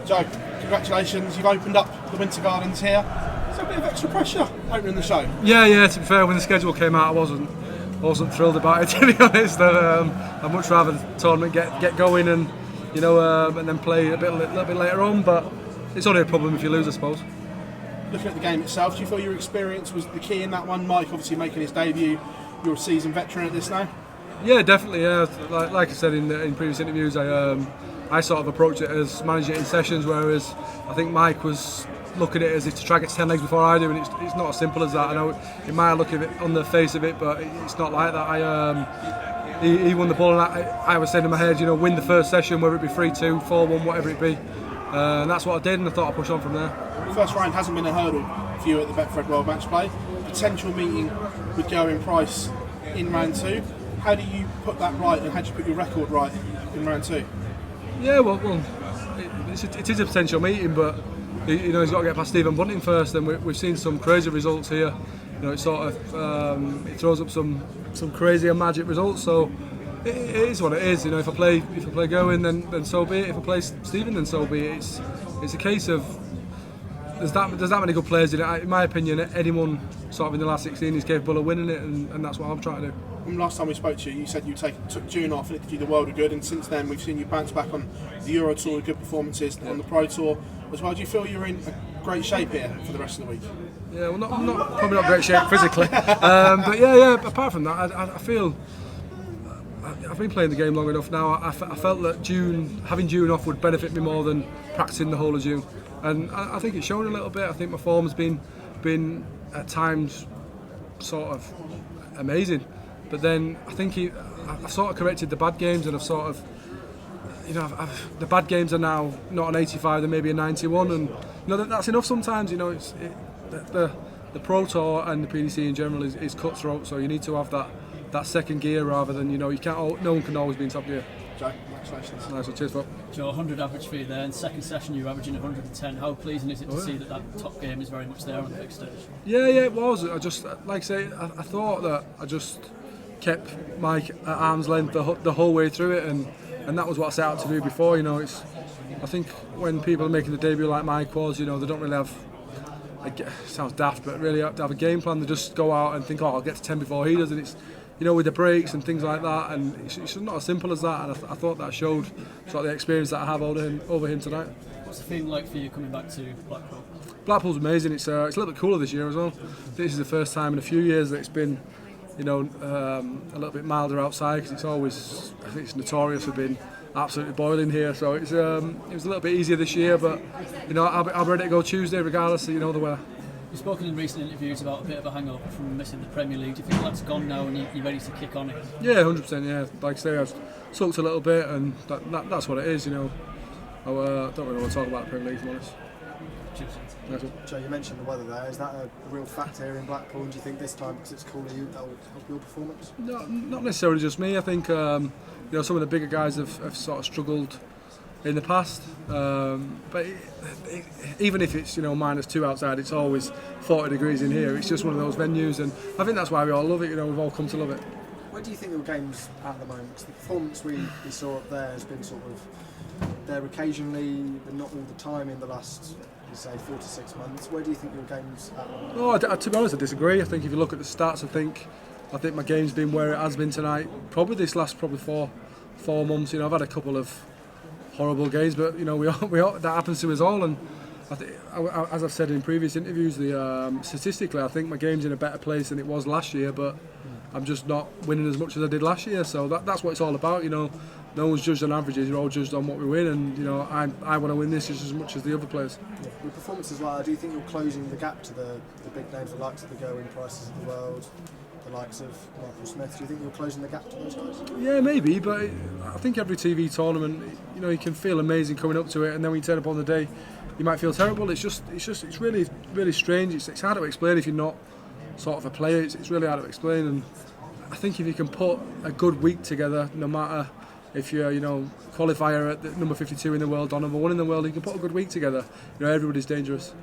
Joe, congratulations, you've opened up the Winter Gardens here. Is there a bit of extra pressure opening the show? Yeah, to be fair, when the schedule came out I wasn't thrilled about it, to be honest. I'd much rather the tournament get going and and then play a little bit later on, but it's only a problem if you lose, I suppose. Looking at the game itself, do you feel your experience was the key in that one? Mike obviously making his debut, you're a seasoned veteran at this now? Yeah, definitely. Yeah, like I said in previous interviews, I sort of approached it as managing it in sessions, whereas I think Mike was looking at it as if to try to get 10 legs before I do, and it's not as simple as that. I know it might look a bit on the face of it, but it's not like that. He won the ball, and I was saying in my head, win the first session, whether it be 3-2, 4-1, whatever it be, and that's what I did, and I thought I'd push on from there. The first round hasn't been a hurdle for you at the Betfred World Matchplay. Potential meeting with Gerwyn Price in round 2. How do you put that right, and how do you put your record right in round 2? Yeah, well, it is a potential meeting, but he's got to get past Stephen Bunting first, and we've seen some crazy results here. It sort of it throws up some crazy and magic results. So it is what it is. If I play Gerwyn, then so be it. If I play Stephen, then so be it. It's a case of there's that many good players in it. In my opinion, anyone sort of in the last 16 is capable of winning it, and that's what I'm trying to do. Last time we spoke to you, you said you took June off and it did you the world of good, and since then we've seen you bounce back on the Euro Tour, good performances on the Pro Tour as well. Do you feel you're in great shape here for the rest of the week? Yeah, well, probably not great shape physically, but yeah. Apart from that, I feel I've been playing the game long enough now. I felt that having June off would benefit me more than practicing the whole of June, and I think it's shown a little bit. I think my form's been at times sort of amazing. But then I think I've sort of corrected the bad games, and I've sort of, the bad games are now not an 85, they're maybe a 91, and that's enough sometimes. The Pro Tour and the PDC in general is cutthroat, so you need to have that second gear rather than no one can always be in top gear. Joe, congratulations. Nice one, cheers, Bob. Joe, 100 average for you there, and second session you're averaging 110. How pleasing is it to see that top game is very much there on the big stage? Yeah, it was. I just, like I say, I thought that I just kept Mike at arm's length the whole way through it, and that was what I set out to do before. I think when people are making the debut like Mike was, they don't really have, it sounds daft, but really have to have a game plan. They just go out and think, I'll get to 10 before he does, and it's with the breaks and things like that, and it's not as simple as that, and I thought that showed sort of the experience that I have over him tonight. What's the feeling like for you coming back to Blackpool? Blackpool's amazing. It's a little bit cooler this year as well. This is the first time in a few years that it's been a little bit milder outside, because I think it's notorious for being absolutely boiling here. So it was a little bit easier this year, but I'll be ready to go Tuesday regardless of the weather. You've spoken in recent interviews about a bit of a hangover from missing the Premier League. Do you think that's gone now and you're ready to kick on it? Yeah, 100%. Yeah, like I say, I've sulked a little bit, and that's what it is. I don't really want to talk about the Premier League, to be honest. Cheers. Joe, you mentioned the weather there. Is that a real factor here in Blackpool? And do you think this time, because it's cooler, that will help your performance? No, not necessarily just me. I think some of the bigger guys have sort of struggled in the past, but even if it's -2 outside, it's always 40 degrees in here. It's just one of those venues, and I think that's why we all love it. We've all come to love it. Where do you think your game's at the moment? Because the performance we saw up there has been sort of there occasionally, but not all the time in the last, say, 4 to 6 months. Where do you think your game's at? No, to be honest, I disagree. I think if you look at the stats, I think my game's been where it has been tonight. Probably this last 4 months. I've had a couple of horrible games, but we all, that happens to us all. And as I've said in previous interviews, statistically, I think my game's in a better place than it was last year. But I'm just not winning as much as I did last year. So that's what it's all about. No one's judged on averages. You're all judged on what we win, and I want to win this just as much as the other players. Yeah. Your performances like that, do you think you're closing the gap to the big names, the likes of the Gerwyn Prices of the world, the likes of Michael Smith? Do you think you're closing the gap to those guys? Yeah, maybe, but I think every TV tournament, you can feel amazing coming up to it, and then when you turn up on the day, you might feel terrible. It's really, really strange. It's hard to explain if you're not sort of a player. It's really hard to explain, and I think if you can put a good week together, no matter if you're, qualifier at number 52 in the world or number 1 in the world, you can put a good week together. Everybody's dangerous.